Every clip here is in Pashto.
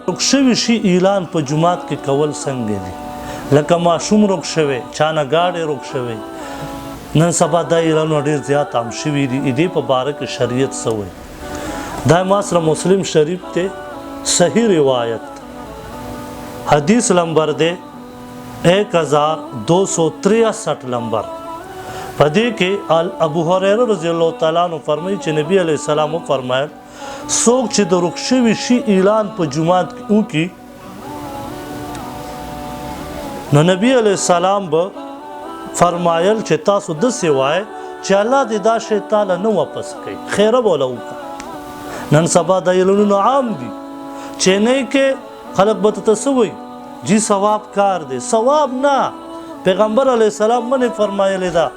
روک شوي شي اعلان په جومات کې کول څنګه دي؟ لکه ماشوم روک شوی، چانه ګاډی روک شوی. نن سبا دا اعلانونه ډېر زیات عام شوي دي. دې په باره کې شریعت څه وایي؟ دا ما سره مسلم شریف ته صحیح روایت حدیث نمبر دی 1263 نمبر. په دې کې ابو هريره رضی الله تعالی عنہ فرمایي چې نبی علیه السلام فرمایل څوک چې د روک شوي شي اعلان په جومات کې وکړي نو نبی علیه السلام به فرمایل چې تاسو داسې وایئ چې الله دې دا شی تاله نه واپس کوي، خیره به وله وکړه. نن سبا دا اعلانونه عام دي. چینی کې خلک به ته څه وایي؟ جی ثواب کار دی. ثواب نه، پیغمبر علیه السلام منې فرمایلی ده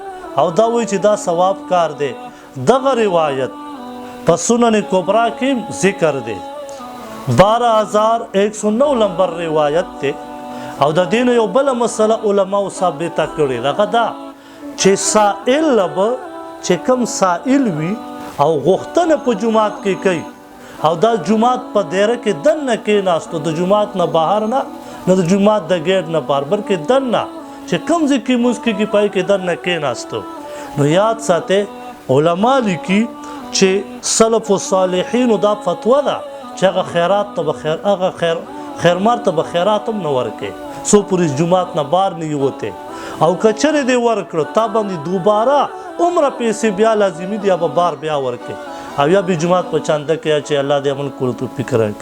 او دا وایي چې دا ثواب کار دی. دغه روایت په سنن کبرا کې ذکر دی. 12109 نمبر روایت دی. او د دین یو بل مسله علماء ثابته کړې دغه دا چې سائل به چې کم سائل وي او غوښتنه په جومات کې کوي او دا جومات په دیره کې دننه کېناستو، د جومات نه بهر نه، نه د جومات د ګیټ نه بهر، بلکې دننه چې کوم ځای کې لمونځ کېږي پای کې دننه کېناستو. نو یاد ساتئ علما لیکي چې سلف الصالحینو دا فتوا ده چې هغه خیرات ته به هغه خیرمار ته به خیرات هم نه ورکوي څو پورې جومات نه بار نه وته. او که چېرې دې ورکړه تا باندې دوباره عمره پیسې بیا لازمي دي یا به بار بیا ورکوي او یا به جومات په چانده کې چې الله دې امن کولو توفیق راکړي.